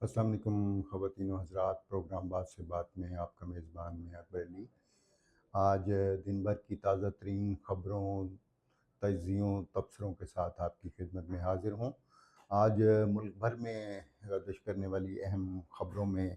السلام علیکم خواتین و حضرات، پروگرام بات سے بات میں آپ کا میزبان میں اکبر علی۔ آج دن بھر کی تازہ ترین خبروں، تجزیوں، تبصروں کے ساتھ آپ کی خدمت میں حاضر ہوں۔ آج ملک بھر میں گردش کرنے والی اہم خبروں میں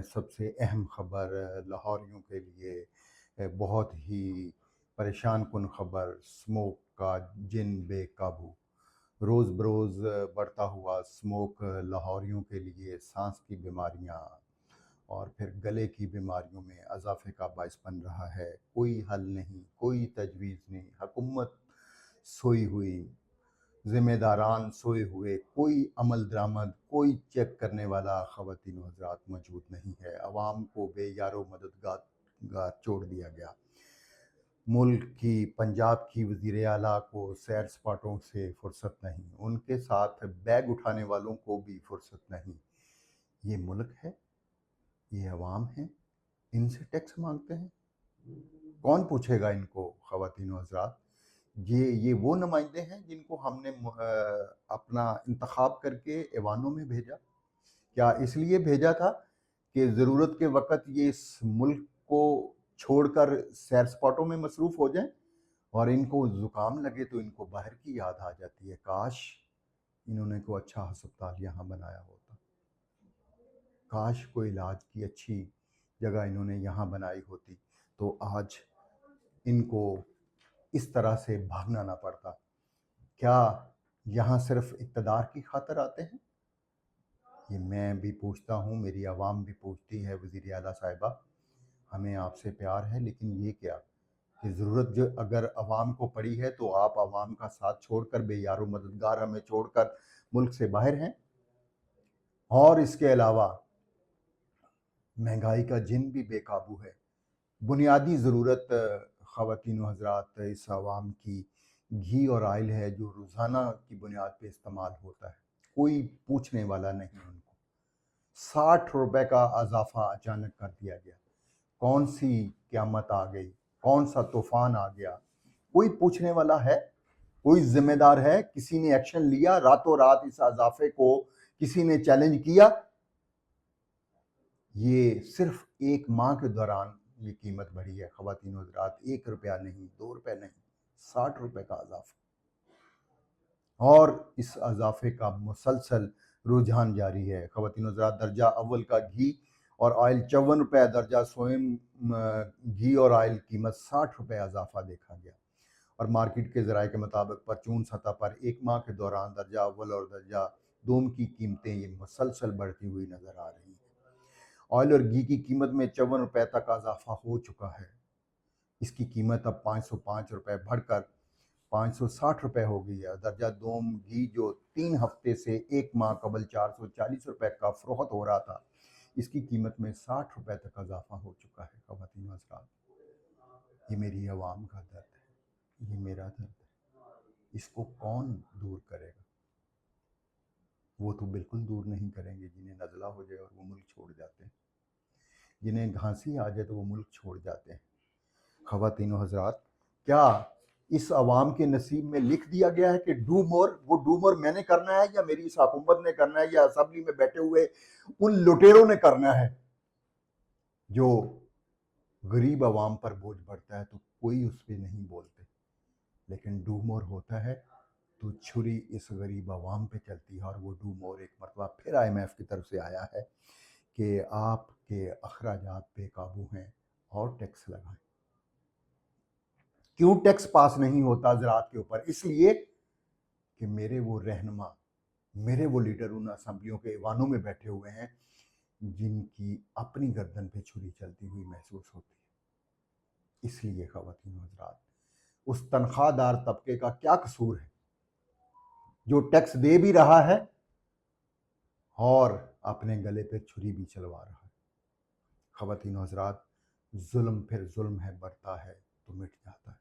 سب سے اہم خبر لاہوریوں کے لیے بہت ہی پریشان کن خبر، اسموک کا جن بے قابو۔ روز بروز بڑھتا ہوا اسموک لاہوریوں کے لیے سانس کی بیماریاں اور پھر گلے کی بیماریوں میں اضافے کا باعث بن رہا ہے۔ کوئی حل نہیں، کوئی تجویز نہیں، حکومت سوئی ہوئی، ذمہ داران سوئے ہوئے، کوئی عمل درآمد، کوئی چیک کرنے والا خواتین و حضرات موجود نہیں ہے۔ عوام کو بے یار و مددگار چھوڑ دیا گیا۔ ملک کی، پنجاب کی وزیر اعلیٰ کو سیر سپاٹوں سے فرصت نہیں، ان کے ساتھ بیگ اٹھانے والوں کو بھی فرصت نہیں۔ یہ ملک ہے، یہ عوام ہے، ان سے ٹیکس مانگتے ہیں۔ کون پوچھے گا ان کو؟ خواتین و حضرات، یہ وہ نمائندے ہیں جن کو ہم نے اپنا انتخاب کر کے ایوانوں میں بھیجا؟ کیا اس لیے بھیجا تھا کہ ضرورت کے وقت یہ اس ملک کو چھوڑ کر سیر سپاٹوں میں مصروف ہو جائیں اور ان کو زکام لگے تو ان کو باہر کی یاد آ جاتی ہے؟ کاش انہوں نے کوئی اچھا ہسپتال یہاں بنایا ہوتا، کاش کوئی علاج کی اچھی جگہ انہوں نے یہاں بنائی ہوتی تو آج ان کو اس طرح سے بھاگنا نہ پڑتا۔ کیا یہاں صرف اقتدار کی خاطر آتے ہیں؟ یہ میں بھی پوچھتا ہوں، میری عوام بھی پوچھتی ہے۔ وزیر اعلیٰ صاحبہ، ہمیں آپ سے پیار ہے، لیکن یہ کیا کہ ضرورت جو اگر عوام کو پڑی ہے تو آپ عوام کا ساتھ چھوڑ کر، بے یار و مددگار ہمیں چھوڑ کر ملک سے باہر ہیں؟ اور اس کے علاوہ مہنگائی کا جن بھی بے قابو ہے۔ بنیادی ضرورت خواتین و حضرات اس عوام کی گھی اور آئل ہے، جو روزانہ کی بنیاد پہ استعمال ہوتا ہے۔ کوئی پوچھنے والا نہیں ان کو۔ 60 روپے کا اضافہ اچانک کر دیا گیا۔ کون سی قیامت آ گئی؟ کون سا طوفان آ گیا؟ کوئی پوچھنے والا ہے؟ کوئی ذمہ دار ہے؟ کسی نے ایکشن لیا؟ راتوں رات اس اضافے کو کسی نے چیلنج کیا؟ یہ صرف ایک ماہ کے دوران یہ قیمت بڑھی ہے خواتین و حضرات، 1 روپیہ نہیں، 2 روپے نہیں، 60 روپے کا اضافہ۔ اور اس اضافے کا مسلسل رجحان جاری ہے۔ خواتین و حضرات، درجہ اول کا گھی اور آئل 54 روپے، درجہ سوئم گھی اور آئل قیمت 60 روپے اضافہ دیکھا گیا۔ اور مارکیٹ کے ذرائع کے مطابق پرچون سطح پر ایک ماہ کے دوران درجہ اول اور درجہ دوم کی قیمتیں یہ مسلسل بڑھتی ہوئی نظر آ رہی ہیں۔ آئل اور گھی کی قیمت میں 54 روپے تک اضافہ ہو چکا ہے۔ اس کی قیمت اب 505 روپے بڑھ کر 560 روپے ہو گئی ہے۔ درجہ دوم گھی جو 3 ہفتے سے ایک ماہ قبل 440 روپے کا فروخت ہو رہا تھا، اس کی قیمت میں 60 روپے تک اضافہ ہو چکا ہے۔ خواتین و حضرات، یہ میری عوام کا درد ہے، یہ میرا درد ہے۔ اس کو کون دور کرے گا؟ وہ تو بالکل دور نہیں کریں گے جنہیں نزلہ ہو جائے اور وہ ملک چھوڑ جاتے ہیں، جنہیں گھانسی آ جائے تو وہ ملک چھوڑ جاتے ہیں۔ خواتین و حضرات، کیا اس عوام کے نصیب میں لکھ دیا گیا ہے کہ ڈو مور؟ وہ ڈو مور میں نے کرنا ہے یا میری اس حکومت نے کرنا ہے یا اسمبلی میں بیٹھے ہوئے ان لٹیروں نے کرنا ہے؟ جو غریب عوام پر بوجھ بڑھتا ہے تو کوئی اس پہ نہیں بولتے، لیکن ڈو مور ہوتا ہے تو چھری اس غریب عوام پہ چلتی ہے۔ اور وہ ڈو مور ایک مرتبہ پھر IMF کی طرف سے آیا ہے کہ آپ کے اخراجات بے قابو ہیں اور ٹیکس لگائیں۔ کیوں ٹیکس پاس نہیں ہوتا زراعت کے اوپر؟ اس لیے کہ میرے وہ رہنما، میرے وہ لیڈر ان اسمبلیوں کے ایوانوں میں بیٹھے ہوئے ہیں جن کی اپنی گردن پہ چھری چلتی ہوئی محسوس ہوتی ہے۔ اس لیے خواتین و حضرات، اس تنخواہ دار طبقے کا کیا قصور ہے جو ٹیکس دے بھی رہا ہے اور اپنے گلے پہ چھری بھی چلوا رہا ہے؟ خواتین و حضرات، ظلم پھر ظلم ہے، بڑھتا ہے تو مٹ جاتا ہے۔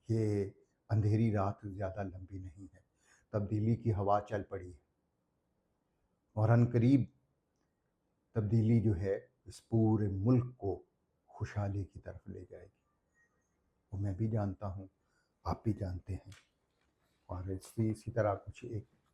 یہ اندھیری رات زیادہ لمبی نہیں ہے، تبدیلی کی ہوا چل پڑی ہے اور عنقریب تبدیلی جو ہے اس پورے ملک کو خوشحالی کی طرف لے جائے گی۔ وہ میں بھی جانتا ہوں، آپ بھی جانتے ہیں۔ اور اسی طرح کچھ ایک